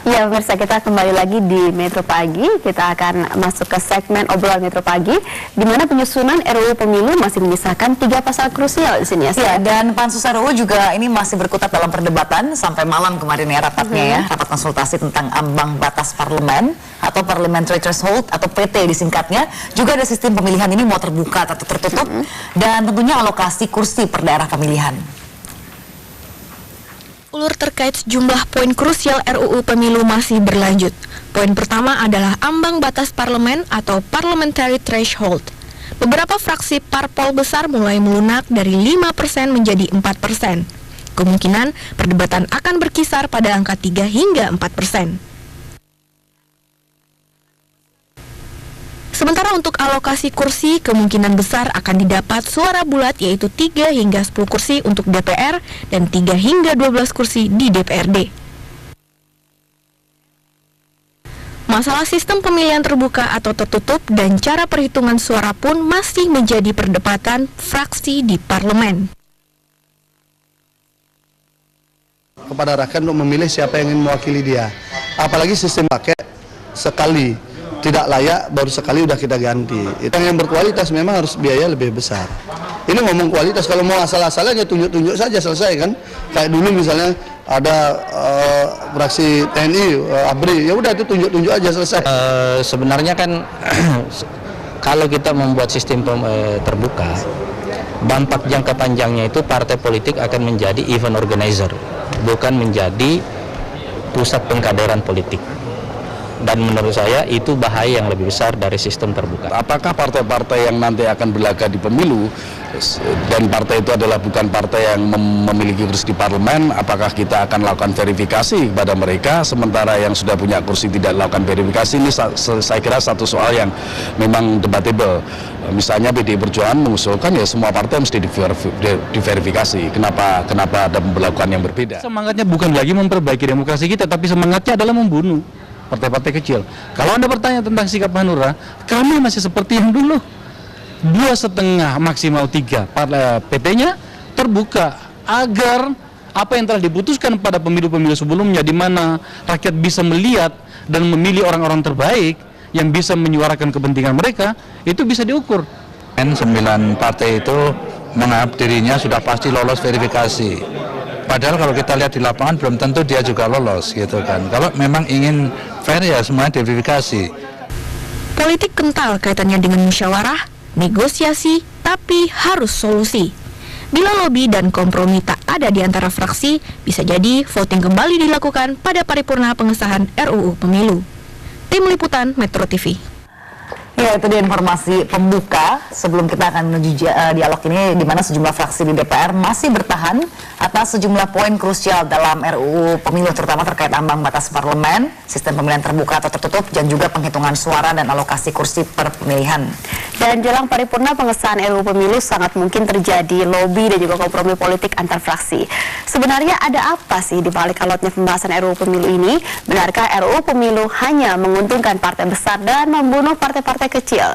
Ya, pemirsa, kita kembali lagi di Metro Pagi. Kita akan masuk ke segmen obrolan Metro Pagi, di mana penyusunan RUU Pemilu masih menyisakan 3 pasal krusial di sini ya. Dan Pansus RUU juga ini masih berkutat dalam perdebatan sampai malam kemarin ya rapatnya ya, rapat konsultasi tentang ambang batas parlemen atau Parliamentary Threshold atau PT disingkatnya. Juga ada sistem pemilihan ini mau terbuka atau tertutup, dan tentunya alokasi kursi per daerah pemilihan. Ulur terkait sejumlah poin krusial RUU Pemilu masih berlanjut. Poin pertama adalah ambang batas parlemen atau Parliamentary Threshold. Beberapa fraksi parpol besar mulai melunak dari 5% menjadi 4%. Kemungkinan perdebatan akan berkisar pada angka 3 hingga 4%. Sementara untuk alokasi kursi, kemungkinan besar akan didapat suara bulat, yaitu 3 hingga 10 kursi untuk DPR dan 3 hingga 12 kursi di DPRD. Masalah sistem pemilihan terbuka atau tertutup dan cara perhitungan suara pun masih menjadi perdebatan fraksi di parlemen. Kepada rakyat untuk memilih siapa yang ingin mewakili dia. Apalagi sistem pakai sekali. Tidak layak, baru sekali udah kita ganti. Itu yang berkualitas memang harus biaya lebih besar. Ini ngomong kualitas, kalau mau asal-asalnya tunjuk-tunjuk saja selesai kan. Kayak dulu misalnya ada fraksi TNI, ABRI, ya udah itu tunjuk-tunjuk aja selesai. Sebenarnya kan kalau kita membuat sistem terbuka, dampak jangka panjangnya itu partai politik akan menjadi event organizer, bukan menjadi pusat pengkaderan politik. Dan menurut saya itu bahaya yang lebih besar dari sistem terbuka. Apakah partai-partai yang nanti akan berlaga di pemilu dan partai itu adalah bukan partai yang memiliki kursi di parlemen, apakah kita akan lakukan verifikasi kepada mereka sementara yang sudah punya kursi tidak lakukan verifikasi? Ini saya kira satu soal yang memang debatable. Misalnya PDI Perjuangan mengusulkan ya semua partai mesti diverifikasi. Kenapa ada pemberlakuan yang berbeda? Semangatnya bukan lagi memperbaiki demokrasi kita, tapi semangatnya adalah membunuh partai-partai kecil. Kalau Anda bertanya tentang sikap Hanura, kami masih seperti yang dulu. 2,5 maksimal 3 PT-nya terbuka agar apa yang telah diputuskan pada pemilu-pemilu sebelumnya, di mana rakyat bisa melihat dan memilih orang-orang terbaik yang bisa menyuarakan kepentingan mereka, itu bisa diukur. 9 partai itu menganggap dirinya sudah pasti lolos verifikasi. Padahal kalau kita lihat di lapangan belum tentu dia juga lolos gitu kan. Kalau memang ingin fair ya semuanya diverifikasi. Politik kental kaitannya dengan musyawarah, negosiasi, tapi harus solusi. Bila lobby dan kompromi tak ada di antara fraksi, bisa jadi voting kembali dilakukan pada paripurna pengesahan RUU Pemilu. Tim Liputan Metro TV. Ya, itu dia informasi pembuka sebelum kita akan menuju dialog ini, di mana sejumlah fraksi di DPR masih bertahan atas sejumlah poin krusial dalam RUU Pemilu, terutama terkait ambang batas parlemen, sistem pemilihan terbuka atau tertutup, dan juga penghitungan suara dan alokasi kursi per pemilihan. Dan jelang paripurna pengesahan RUU Pemilu sangat mungkin terjadi lobby dan juga kompromi politik antar fraksi. Sebenarnya ada apa sih di balik alotnya pembahasan RUU Pemilu ini? Benarkah RUU Pemilu hanya menguntungkan partai besar dan membunuh partai-partai kecil?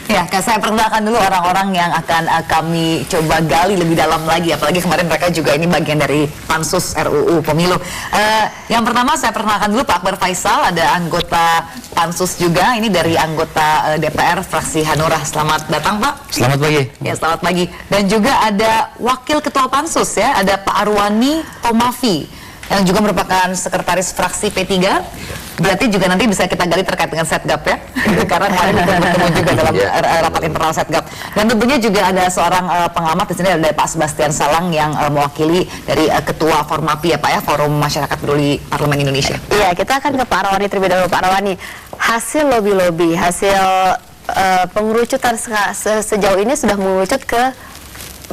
Ya, saya perkenalkan dulu orang-orang yang akan kami coba gali lebih dalam lagi, apalagi kemarin mereka juga ini bagian dari Pansus RUU Pemilu. Yang pertama saya perkenalkan dulu Pak Akbar Faisal, ada anggota Pansus juga, ini dari anggota DPR fraksi Hanura. Selamat datang Pak. Selamat pagi. Ya, selamat pagi. Dan juga ada Wakil Ketua Pansus ya, ada Pak Arwani Tomafi, yang juga merupakan sekretaris fraksi P3. Berarti juga nanti bisa kita gali terkait dengan Setgap ya, karena kemarin kita bertemu juga dalam rapat internal Setgap. Dan tentunya juga ada seorang pengamat di sini, ada Pak Sebastian Salang yang mewakili dari Ketua Formapi ya Pak ya, Forum Masyarakat Peduli Parlemen Indonesia. Iya, kita akan ke Pak Arwani terlebih dahulu. Pak Arwani, hasil lobby-lobby, hasil pengerucutan sejauh ini sudah mengerucut ke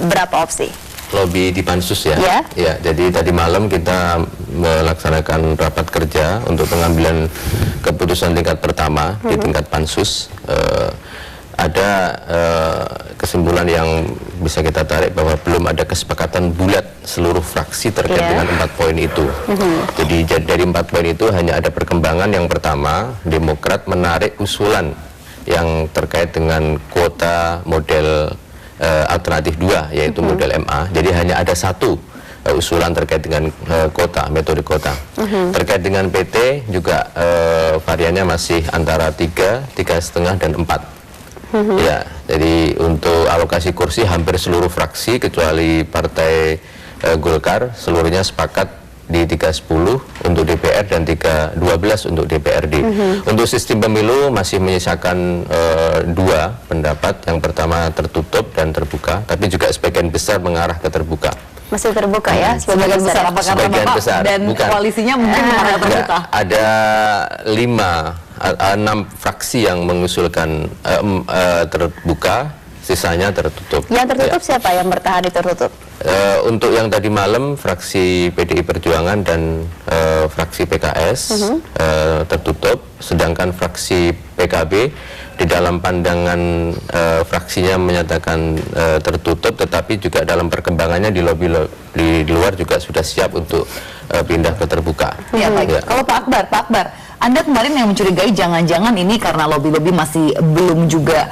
berapa opsi? Lobby di Pansus ya? Ya. Ya, jadi tadi malam kita melaksanakan rapat kerja untuk pengambilan keputusan tingkat pertama di tingkat Pansus. Ada kesimpulan yang bisa kita tarik bahwa belum ada kesepakatan bulat seluruh fraksi terkait dengan 4 poin itu. Jadi dari 4 poin itu hanya ada perkembangan. Yang pertama, Demokrat menarik usulan yang terkait dengan kuota model alternatif 2, yaitu model MA. Jadi hanya ada satu usulan terkait dengan kota, metode kota. Terkait dengan PT juga variannya masih antara 3, 3,5 dan 4. Ya, jadi untuk alokasi kursi hampir seluruh fraksi kecuali Partai Golkar seluruhnya sepakat di 310 untuk DPR dan 312 untuk DPRD. Untuk sistem pemilu masih menyisakan 2 pendapat. Yang pertama tertutup dan terbuka, tapi juga sebagian besar mengarah ke terbuka. Masih terbuka ya, Sebagian besar apa karena Sebagian Bapak besar, dan bukan. koalisinya mungkin mengarah ke terbuka? Ada 6 fraksi yang mengusulkan terbuka, sisanya tertutup. Yang tertutup siapa yang bertahan di tertutup? Untuk yang tadi malam fraksi PDI Perjuangan dan fraksi PKS tertutup, sedangkan fraksi PKB di dalam pandangan fraksinya menyatakan tertutup, tetapi juga dalam perkembangannya di lobby di luar juga sudah siap untuk pindah ke terbuka. Ya, baik. Kalau Pak Akbar, Anda kemarin yang mencurigai jangan-jangan ini karena lobby-lobby masih belum juga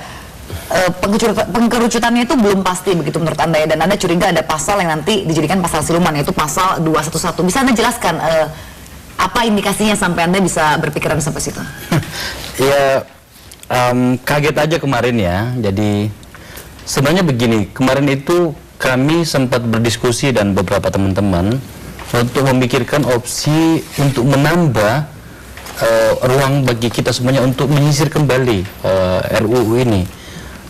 pengkerucutannya itu belum pasti begitu menurut Anda ya, dan Anda curiga ada pasal yang nanti dijadikan pasal siluman, yaitu pasal 211. Bisa Anda jelaskan apa indikasinya sampai Anda bisa berpikiran sampai situ? Ya, kaget aja kemarin ya. Jadi sebenarnya begini, kemarin itu kami sempat berdiskusi dan beberapa teman-teman untuk memikirkan opsi untuk menambah ruang bagi kita semuanya untuk menyisir kembali RUU ini.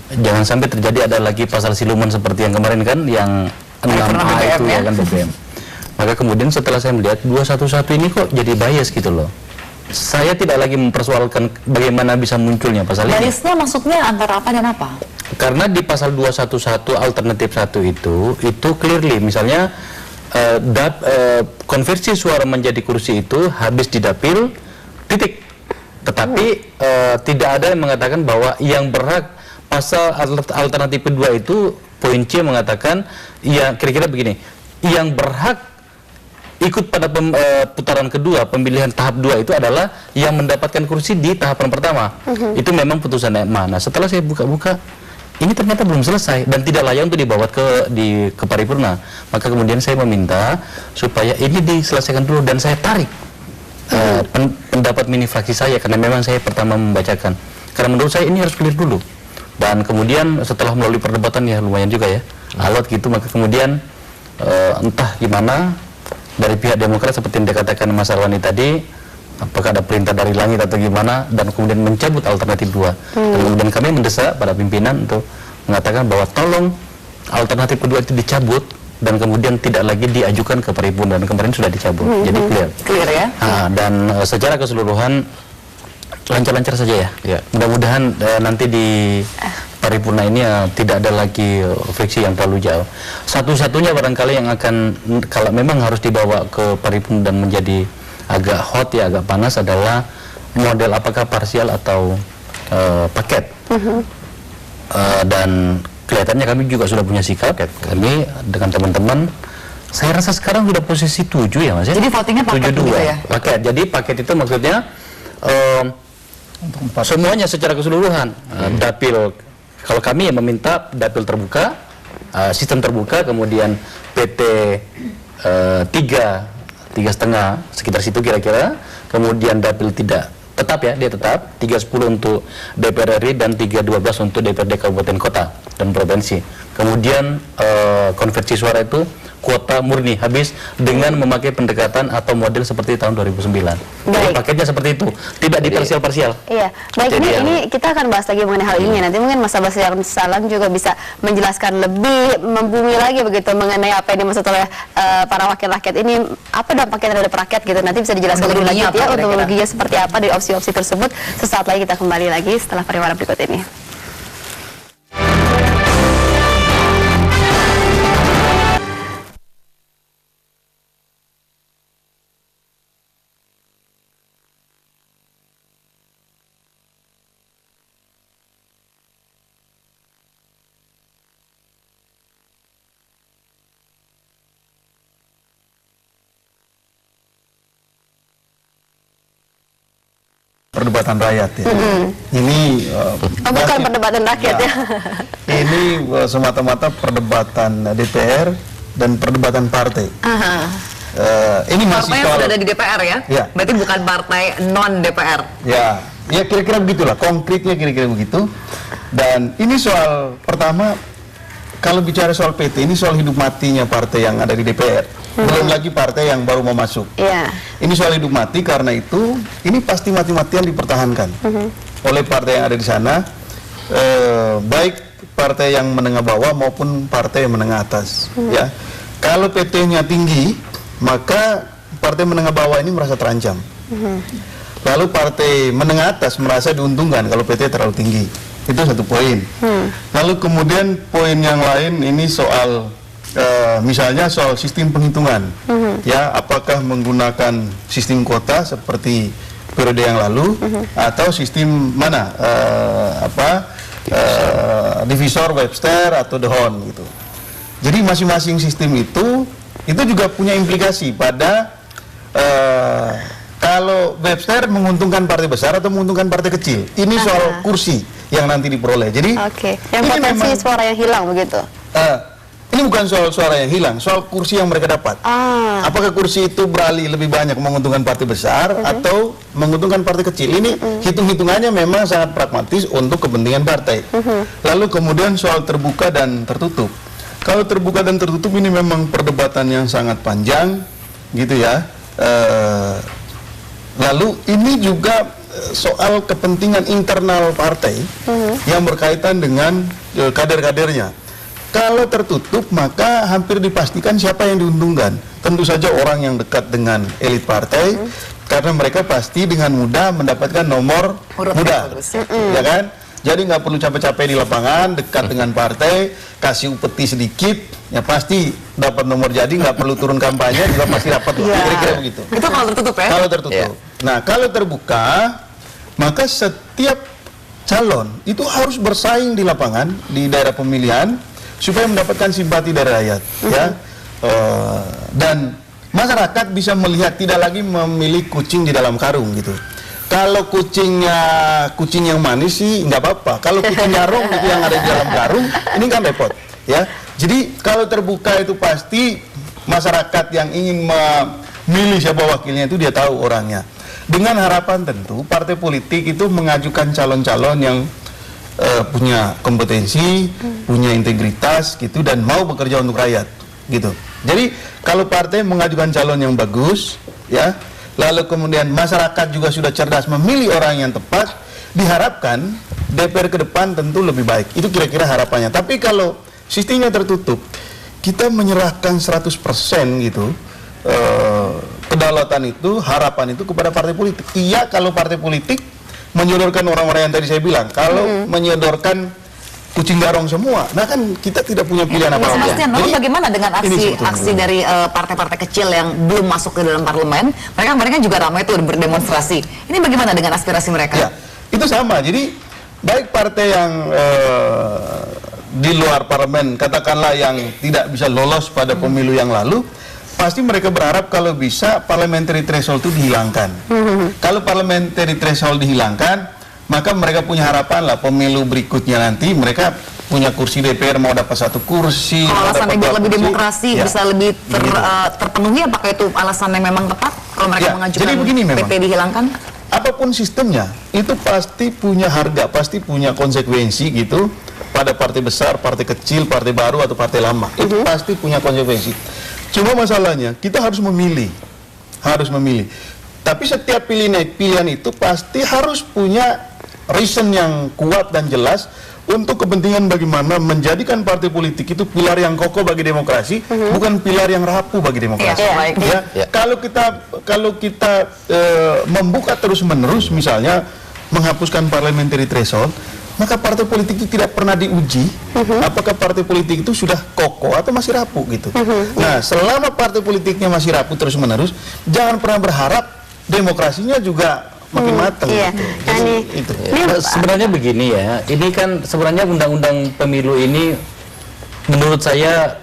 Jangan sampai terjadi ada lagi pasal siluman seperti yang kemarin kan, yang 6A itu ya kan, BBM. Maka kemudian setelah saya melihat 211 ini kok jadi bias gitu loh. Saya tidak lagi mempersoalkan bagaimana bisa munculnya pasal ini. Biasnya maksudnya antara apa dan apa? Karena di pasal 211 alternatif 1 itu clearly misalnya konversi suara menjadi kursi itu habis di dapil titik. Tetapi tidak ada yang mengatakan bahwa yang berhak, pasal alternatif kedua itu poin C mengatakan ya kira-kira begini, yang berhak ikut pada putaran kedua, pemilihan tahap 2 itu adalah yang mendapatkan kursi di tahapan pertama. Itu memang putusannya mana. Setelah saya buka-buka, ini ternyata belum selesai dan tidak layak untuk dibawa ke paripurna. Maka kemudian saya meminta supaya ini diselesaikan dulu dan saya tarik pendapat mini fraksi saya, karena memang saya pertama membacakan. Karena menurut saya ini harus clear dulu. Dan kemudian setelah melalui perdebatan ya lumayan juga ya, alot gitu, maka kemudian entah gimana dari pihak Demokrat seperti yang dikatakan Mas Arwani tadi, apakah ada perintah dari langit atau gimana, dan kemudian mencabut alternatif 2. Dan kemudian kami mendesak pada pimpinan untuk mengatakan bahwa tolong alternatif kedua itu dicabut dan kemudian tidak lagi diajukan ke paripurna, dan kemarin sudah dicabut. Jadi clear ya. Dan secara keseluruhan lancar-lancar saja ya. Mudah-mudahan nanti di paripurna ini tidak ada lagi friksi yang terlalu jauh. Satu-satunya barangkali yang akan, kalau memang harus dibawa ke paripurna dan menjadi agak hot ya, agak panas, adalah model apakah parsial atau paket. Dan kelihatannya kami juga sudah punya sikap. Kami dengan teman-teman, saya rasa sekarang sudah posisi 7 ya Mas ya. Jadi votingnya paket gitu ya? Paket. Jadi paket itu maksudnya semuanya secara keseluruhan. Dapil, kalau kami yang meminta dapil terbuka, sistem terbuka, kemudian PT 3,5 sekitar situ kira-kira, kemudian dapil tidak tetap ya, dia tetap 310 untuk DPR RI dan 312 untuk DPRD Kabupaten Kota dan Provinsi. Kemudian konversi suara itu kuota murni habis dengan memakai pendekatan atau model seperti tahun 2009. Jadi paketnya seperti itu, tidak di parsial-parsial. Iya, baik. Ini kita akan bahas lagi mengenai hal ini. Nanti mungkin Mas Abbas yang Salam juga bisa menjelaskan lebih membumi lagi begitu mengenai apa yang dimaksud oleh para wakil rakyat ini, apa dampaknya terhadap rakyat gitu. Nanti bisa dijelaskan lebih lanjut ya untuk loginya seperti apa dari opsi-opsi tersebut. Sesaat lagi kita kembali lagi setelah pariwara berikut ini. Perdebatan rakyat ya. Ini bukan perdebatan rakyat ya. Ini semata-mata perdebatan DPR dan perdebatan partai. Ini masih partai yang sudah ada di DPR ya? Ya. Berarti bukan partai non DPR. Ya kira-kira begitulah, konkretnya kira-kira begitu. Dan ini soal pertama, kalau bicara soal PT, ini soal hidup matinya partai yang ada di DPR. Belum lagi partai yang baru mau masuk. Ini soal hidup mati, karena itu ini pasti mati-matian dipertahankan oleh partai yang ada di sana, baik partai yang menengah bawah maupun partai yang menengah atas. Ya, kalau PT-nya tinggi, maka partai menengah bawah ini merasa terancam. Lalu partai menengah atas merasa diuntungkan kalau PT terlalu tinggi. Itu satu poin. Lalu kemudian poin yang lain ini soal misalnya soal sistem penghitungan. Ya, apakah menggunakan sistem kuota seperti periode yang lalu atau sistem mana? Divisor, Webster atau Dhon gitu. Jadi masing-masing sistem itu juga punya implikasi pada kalau Webster menguntungkan partai besar atau menguntungkan partai kecil. Ini soal kursi yang nanti diperoleh. Jadi yang potensi suara yang hilang begitu. Ini bukan soal suara yang hilang, soal kursi yang mereka dapat. Apakah kursi itu beralih lebih banyak menguntungkan partai besar atau menguntungkan partai kecil? Ini hitung-hitungannya memang sangat pragmatis untuk kepentingan partai. Lalu kemudian soal terbuka dan tertutup. Kalau terbuka dan tertutup ini memang perdebatan yang sangat panjang, gitu ya. Lalu ini juga soal kepentingan internal partai yang berkaitan dengan kader-kadernya. Kalau tertutup, maka hampir dipastikan siapa yang diuntungkan. Tentu saja orang yang dekat dengan elit partai, karena mereka pasti dengan mudah mendapatkan nomor muda, ya kan? Jadi nggak perlu capek-capek di lapangan, dekat dengan partai, kasih upeti sedikit, ya pasti dapat nomor. Jadi nggak perlu turun kampanye, juga pasti dapat. Kira-kira begitu. Itu kalau tertutup ya? Kalau tertutup. Nah, kalau terbuka, maka setiap calon itu harus bersaing di lapangan, di daerah pemilihan, supaya mendapatkan simpati dari rakyat, ya. Dan masyarakat bisa melihat, tidak lagi memilih kucing di dalam karung gitu. Kalau kucingnya kucing yang manis sih nggak apa-apa. Kalau kucing nyarong itu yang ada di dalam karung, ini kan repot, ya. Jadi kalau terbuka itu pasti masyarakat yang ingin memilih siapa wakilnya itu dia tahu orangnya. Dengan harapan tentu partai politik itu mengajukan calon-calon yang punya kompetensi, punya integritas gitu, dan mau bekerja untuk rakyat gitu. Jadi kalau partai mengajukan calon yang bagus, ya, lalu kemudian masyarakat juga sudah cerdas memilih orang yang tepat, diharapkan DPR ke depan tentu lebih baik. Itu kira-kira harapannya. Tapi kalau sistemnya tertutup, kita menyerahkan 100% gitu kedaulatan itu, harapan itu kepada partai politik. Iya, kalau partai politik menyodorkan orang-orang yang tadi saya bilang. Kalau menyodorkan kucing garong semua, nah kan kita tidak punya pilihan apa-apa. Mas Bastian, lalu bagaimana dengan aksi dari partai-partai kecil yang belum masuk ke dalam parlemen? Mereka juga ramai tuh berdemonstrasi. Ini bagaimana dengan aspirasi mereka? Ya, itu sama. Jadi baik partai yang di luar parlemen, katakanlah yang tidak bisa lolos pada pemilu yang lalu, pasti mereka berharap kalau bisa parliamentary threshold itu dihilangkan. Kalau parliamentary threshold dihilangkan, maka mereka punya harapan lah pemilu berikutnya nanti mereka punya kursi DPR mau dapat 1 kursi. Kalau alasannya biar lebih demokrasi, ya, bisa lebih terpenuhi, apakah itu alasannya memang tepat kalau mereka mengajukan jadi begini, PT dihilangkan? Apapun sistemnya, itu pasti punya harga, pasti punya konsekuensi gitu pada partai besar, partai kecil, partai baru atau partai lama. Itu pasti punya konsekuensi. Cuma masalahnya kita harus memilih. Tapi setiap pilihan itu pasti harus punya reason yang kuat dan jelas untuk kepentingan bagaimana menjadikan partai politik itu pilar yang kokoh bagi demokrasi, bukan pilar yang rapuh bagi demokrasi. Kalau kita membuka terus-menerus, misalnya menghapuskan parliamentary threshold, maka partai politik itu tidak pernah diuji apakah partai politik itu sudah kokoh atau masih rapuh gitu. Nah, selama partai politiknya masih rapuh terus-menerus, jangan pernah berharap demokrasinya juga makin matang. Gitu. Sebenarnya begini ya, ini kan sebenarnya undang-undang pemilu ini menurut saya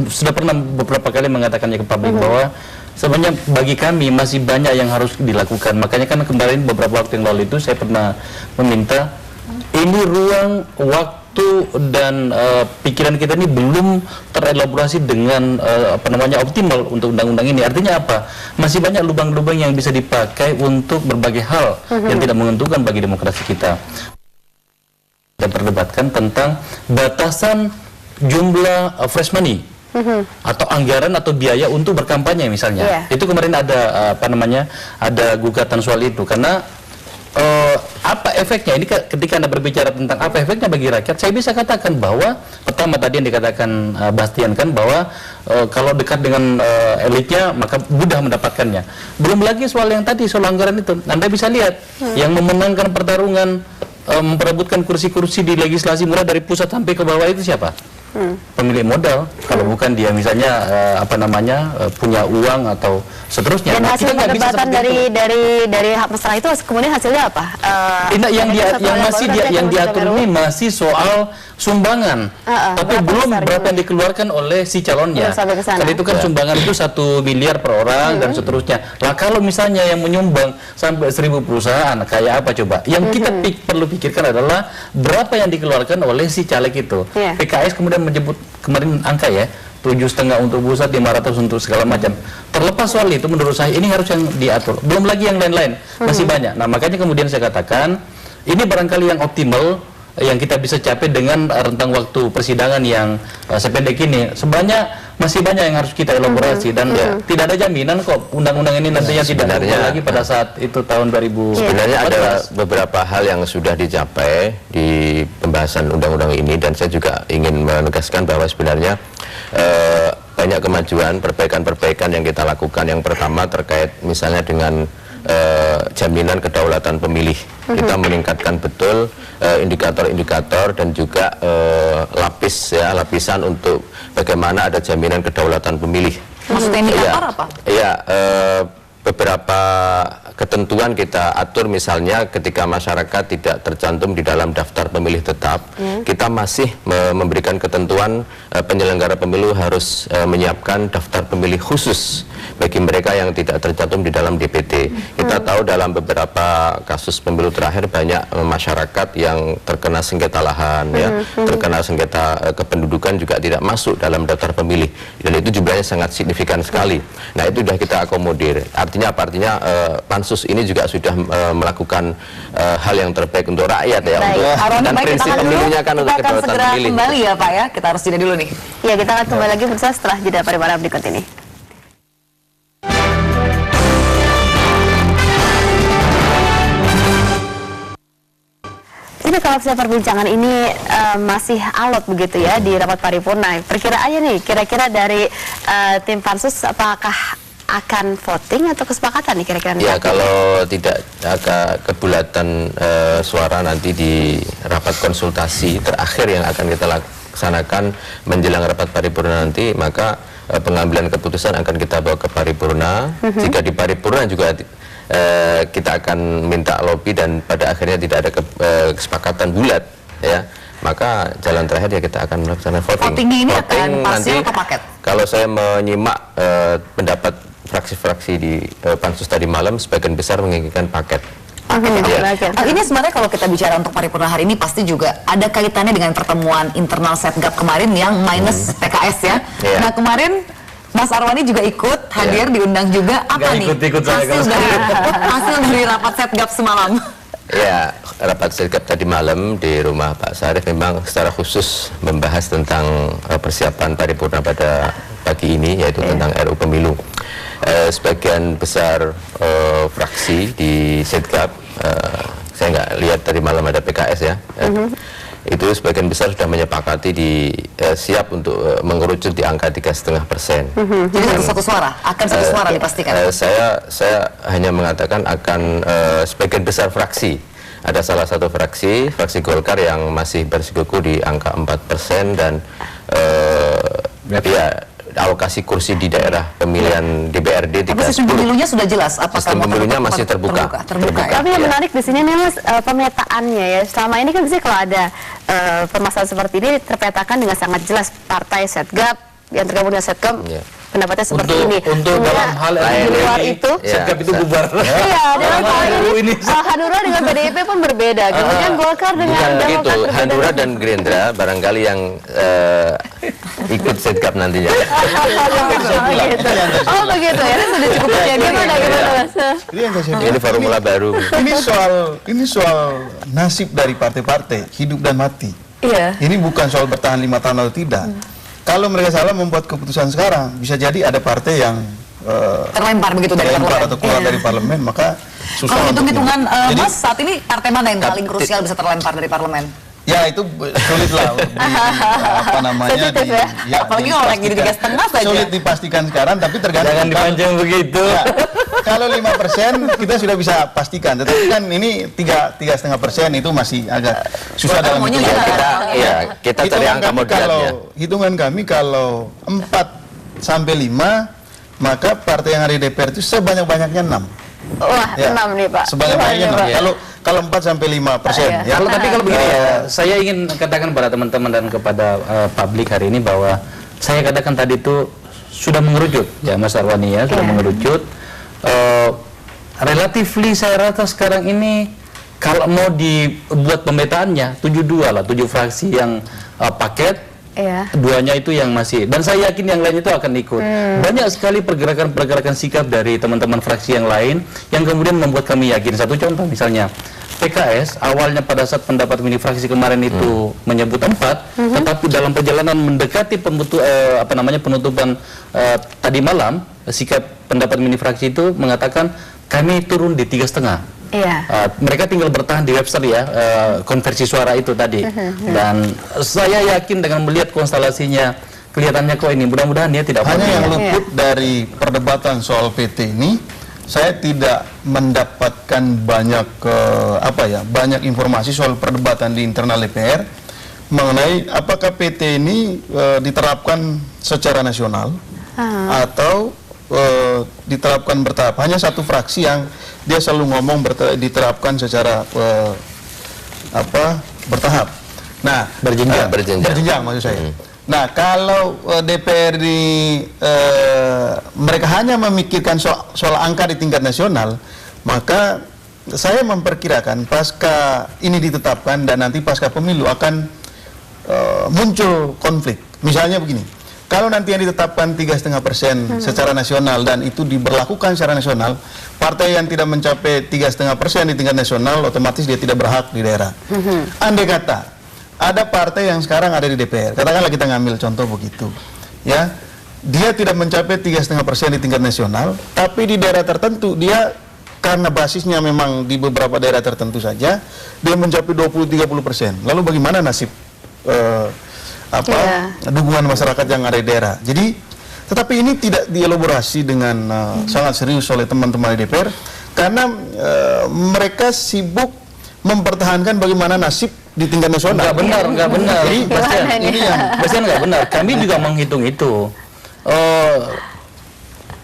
sudah pernah beberapa kali mengatakannya ke publik bahwa sebenarnya bagi kami masih banyak yang harus dilakukan. Makanya kan kemarin beberapa waktu yang lalu itu saya pernah meminta ini ruang waktu waktu dan pikiran kita ini belum terelaborasi dengan optimal untuk undang-undang ini. Artinya apa? Masih banyak lubang-lubang yang bisa dipakai untuk berbagai hal yang tidak menguntungkan bagi demokrasi kita. Kita perdebatkan tentang batasan jumlah fresh money atau anggaran atau biaya untuk berkampanye misalnya. Itu kemarin ada ada gugatan soal itu karena apa efeknya ini ketika Anda berbicara tentang apa efeknya bagi rakyat, saya bisa katakan bahwa pertama tadi yang dikatakan Bastian kan bahwa kalau dekat dengan elitnya maka mudah mendapatkannya. Belum lagi soal yang tadi soal anggaran itu, Anda bisa lihat yang memenangkan pertarungan memperebutkan kursi-kursi di legislasi mulai dari pusat sampai ke bawah itu siapa? Pemilik modal. Kalau bukan dia misalnya punya uang atau seterusnya. Dan hasil perdebatan dari hak masalah itu kemudian hasilnya apa? Yang diatur ini masih soal sumbangan, tapi belum berapa yang dikeluarkan oleh si calonnya. Karena itu kan sumbangan itu 1 miliar per orang dan seterusnya. Nah kalau misalnya yang menyumbang sampai 1000 perusahaan, kayak apa coba? Yang kita perlu pikirkan adalah berapa yang dikeluarkan oleh si caleg itu. PKS kemudian menyebut kemarin angka 7,5 untuk pusat, 500 untuk segala macam. Terlepas soal itu, menurut saya ini harus yang diatur. Belum lagi yang lain-lain, masih banyak. Nah makanya kemudian saya katakan ini barangkali yang optimal yang kita bisa capai dengan rentang waktu persidangan yang sependek ini. Sebenarnya masih banyak yang harus kita elaborasi dan tidak ada jaminan kok undang-undang ini nantinya tidak berubah lagi pada saat itu tahun 2000. Sebenarnya ada beberapa hal yang sudah dicapai di pembahasan undang-undang ini dan saya juga ingin menegaskan bahwa sebenarnya banyak kemajuan, perbaikan-perbaikan yang kita lakukan. Yang pertama terkait misalnya dengan jaminan kedaulatan pemilih. Kita meningkatkan betul indikator-indikator dan juga lapisan untuk bagaimana ada jaminan kedaulatan pemilih. Maksudnya indikator apa? Beberapa ketentuan kita atur, misalnya ketika masyarakat tidak tercantum di dalam daftar pemilih tetap, kita masih memberikan ketentuan penyelenggara pemilu harus menyiapkan daftar pemilih khusus bagi mereka yang tidak tercantum di dalam DPT. Kita tahu dalam beberapa kasus pemilu terakhir banyak masyarakat yang terkena sengketa lahan, terkena sengketa kependudukan juga tidak masuk dalam daftar pemilih, dan itu jumlahnya sangat signifikan sekali. Nah itu sudah kita akomodir. Artinya apa? Artinya pansus ini juga sudah melakukan hal yang terbaik untuk rakyat ya. Dan prinsip pemilunya kan untuk kedaulatan pemilih. Kembali ya Pak ya, kita harus jeda dulu nih. Ya kita akan kembali lagi bersama setelah jeda pariwara berikut ini. Ini kalau saya perbincangan ini masih alot begitu ya di rapat paripurna. Perkiraannya nih, kira-kira dari tim pansus apakah akan voting atau kesepakatan nih kira-kira? Ya kalau tidak ada kebulatan suara nanti di rapat konsultasi terakhir yang akan kita laksanakan menjelang rapat paripurna nanti, maka pengambilan keputusan akan kita bawa ke paripurna. Jika di paripurna juga kita akan minta lobby dan pada akhirnya tidak ada kesepakatan bulat ya, maka jalan terakhir ya kita akan melaksanakan voting. Votingnya ini akan parsial atau paket? Kalau saya menyimak pendapat fraksi-fraksi di pansus tadi malam, sebagian besar menginginkan paket. Ini sebenarnya kalau kita bicara untuk paripurna hari ini pasti juga ada kaitannya dengan pertemuan internal Setgap kemarin yang minus PKS ya. Nah kemarin Mas Arwani juga ikut hadir, diundang juga. Apa nih hasil dari rapat Setgap semalam? Ya, rapat Setgap tadi malam di rumah Pak Sarif memang secara khusus membahas tentang persiapan paripurna pada pagi ini, yaitu tentang RUU Pemilu. Sebagian besar fraksi di Setgap, saya nggak lihat tadi malam ada PKS ya, itu sebagian besar sudah menyepakati siap untuk mengerucut di angka 3,5%. Jadi satu suara, akan satu suara dipastikan. Saya hanya mengatakan akan sebagian besar fraksi. Ada salah satu fraksi Golkar yang masih bersikuku di angka 4% dan alokasi kursi di daerah pemilihan DPRD 310. Tapi sistem pemilunya sudah jelas. Sistem pemilunya masih terbuka. Tapi yang menarik di sini nih Mas, pemetaannya ya. Selama ini kan biasanya kalau ada permasalahan seperti ini terpetakan dengan sangat jelas partai Setgap yang tergabung dengan Setgap pendapatnya seperti ini. Untuk dalam hal di luar itu, Setgap itu bubar. Iya, dalam hal ini Hanura dengan PDIP pun berbeda. Kemudian Golkar dengan Bukan Demokrat begitu, berbeda. Hanura dan Gerindra barangkali yang ikut Setgap nantinya. Oh begitu ya, sudah cukup ya. Gimana Mas? Ini formula baru. Ini soal nasib dari partai-partai, hidup dan mati. Iya. Ini bukan soal bertahan 5 tahun atau tidak. Kalau mereka salah membuat keputusan sekarang, bisa jadi ada partai yang Terlempar begitu dari terlempar parlemen. atau keluar dari parlemen, maka susah. Kalau untuk hitung-hitungan ini. Jadi, Mas, saat ini partai mana yang paling krusial bisa terlempar dari parlemen? ya itu sulit lah apa namanya Sensitif ya? Apalagi kalau naik jadi 3,5 saja. sulit dipastikan sekarang, tapi tergantung. Jangan dipancing begitu. Ya, kalau 5% kita sudah bisa pastikan, tetapi kan ini 3,5% itu masih agak susah dalam maunya hitungan. Kita cari angka moderatnya. Hitungan kami kalau 4 sampai 5, maka partai yang ada di DPR itu sebanyak-banyaknya 6. Wah, 6 nih Pak. Sebanyak-banyaknya 6. Kalau 4 sampai 5%. Iya. Tapi kalau begini, saya ingin katakan pada teman-teman dan kepada publik hari ini bahwa saya katakan tadi itu sudah mengerucut, ya Mas Arwani ya, sudah mengerucut. Relatively saya rasa sekarang ini kalau mau dibuat pemetaannya 72 lah, 7 fraksi yang paket. Iya. Duanya itu yang masih, dan saya yakin yang lain itu akan ikut. Banyak sekali pergerakan-pergerakan sikap dari teman-teman fraksi yang lain yang kemudian membuat kami yakin. Satu contoh misalnya PKS awalnya pada saat pendapat mini fraksi kemarin itu menyebut 4, tetapi dalam perjalanan mendekati penutupan tadi malam, sikap pendapat mini fraksi itu mengatakan kami turun di 3,5. Iya. Mereka tinggal bertahan di website ya, konversi suara itu tadi. Dan saya yakin dengan melihat konstelasinya, kelihatannya kok ini mudah-mudahan ya tidak Hanya yang voting. luput dari perdebatan soal PT ini, saya tidak mendapatkan banyak banyak informasi soal perdebatan di internal DPR mengenai apakah PT ini diterapkan secara nasional atau diterapkan bertahap. Hanya satu fraksi yang dia selalu ngomong diterapkan secara bertahap. Nah, berjenjang maksud saya. Nah, kalau DPR mereka hanya memikirkan soal angka di tingkat nasional, maka saya memperkirakan pasca ini ditetapkan dan nanti pasca pemilu akan muncul konflik. Misalnya begini, kalau nanti yang ditetapkan 3,5% secara nasional dan itu diberlakukan secara nasional, partai yang tidak mencapai 3,5% di tingkat nasional otomatis dia tidak berhak di daerah. Andai kata ada partai yang sekarang ada di DPR, katakanlah kita ngambil contoh begitu, ya, dia tidak mencapai 3,5% di tingkat nasional, tapi di daerah tertentu dia karena basisnya memang di beberapa daerah tertentu saja, dia mencapai 20-30%. Lalu bagaimana nasib dukungan masyarakat yang ada di daerah? Jadi, tetapi ini tidak dielaborasi dengan sangat serius oleh teman-teman di DPR karena mereka sibuk mempertahankan bagaimana nasib di tingkat nasional. Enggak benar. Jadi, Bastian enggak benar. Kami juga menghitung itu.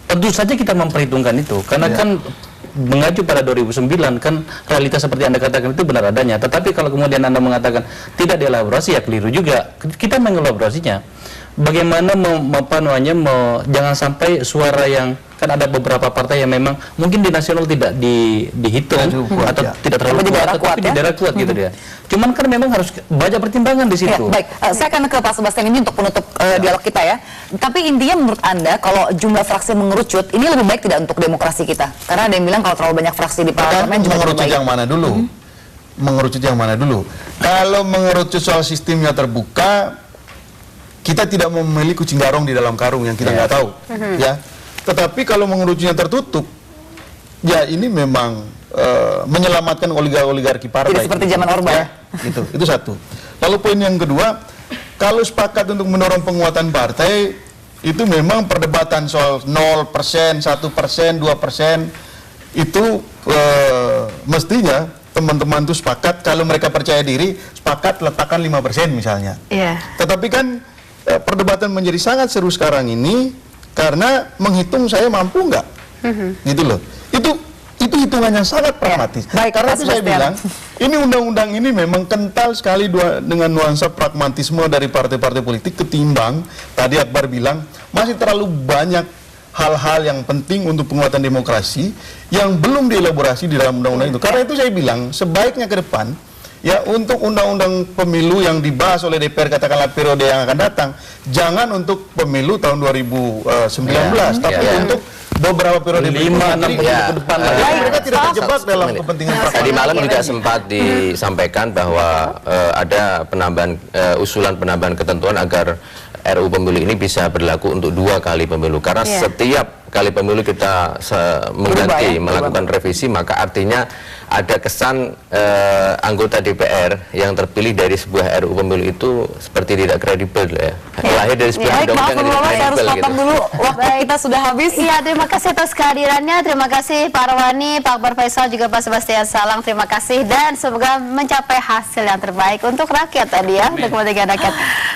Tentu saja kita memperhitungkan itu karena kan mengacu pada 2009 kan realitas seperti Anda katakan itu benar adanya. Tetapi kalau kemudian Anda mengatakan tidak dielaborasi ya keliru juga. Kita mengelaborasinya. Bagaimana jangan sampai suara yang kan ada beberapa partai yang memang mungkin di nasional tidak dihitung atau tidak terlalu kuat, tapi di daerah kuat gitu dia. Cuman kan memang harus banyak pertimbangan di situ. Ya, baik, saya akan ke Pak Sebastian ini untuk penutup dialog kita ya. Tapi intinya menurut Anda kalau jumlah fraksi mengerucut ini lebih baik tidak untuk demokrasi kita? Karena ada yang bilang kalau terlalu banyak fraksi di parlemen juga mengerucut lebih baik. yang mana dulu? Mengerucut yang mana dulu? Kalau mengerucut soal sistemnya terbuka, kita tidak memilih kucing garong di dalam karung yang kita nggak tahu, ya. Tetapi kalau mengerucutnya tertutup, ya ini memang menyelamatkan oligarki partai. Tidak seperti zaman Orba ya. Itu satu. Lalu poin yang kedua, kalau sepakat untuk mendorong penguatan partai, itu memang perdebatan soal 0%, 1%, 2%, itu mestinya teman-teman itu sepakat, kalau mereka percaya diri, sepakat letakkan 5% misalnya. Tetapi kan perdebatan menjadi sangat seru sekarang ini karena menghitung saya mampu nggak, gitu loh. Itu Itu hitungannya sangat pragmatis. Baik, Karena Pak itu saya Sebastian. bilang, ini undang-undang ini memang kental sekali dengan nuansa pragmatisme dari partai-partai politik ketimbang tadi Akbar bilang masih terlalu banyak hal-hal yang penting untuk penguatan demokrasi yang belum dielaborasi di dalam undang-undang itu. Karena itu saya bilang sebaiknya ke depan ya untuk undang-undang pemilu yang dibahas oleh DPR katakanlah periode yang akan datang jangan untuk pemilu tahun 2019 tapi untuk beberapa periode 5-6 ke depan lagi. Mereka tidak terjebak dalam kepentingan Tadi malam juga sempat disampaikan bahwa ada penambahan usulan penambahan ketentuan agar RUU Pemilu ini bisa berlaku untuk 2 kali pemilu karena setiap kali pemilu kita mengganti melakukan revisi maka artinya ada kesan anggota DPR yang terpilih dari sebuah RUU Pemilu itu seperti tidak kredibel ya. Lahir dari sebuah Baik, maaf undang-undang yang saya tidak harus kredibel potong gitu. dulu. Waktu kita sudah habis. Iya, terima kasih atas kehadirannya. Terima kasih Pak Arwani, Pak Akbar Faisal, juga Pak Sebastian Salang. Terima kasih dan semoga mencapai hasil yang terbaik untuk rakyat tadi ya, untuk kepentingan rakyat.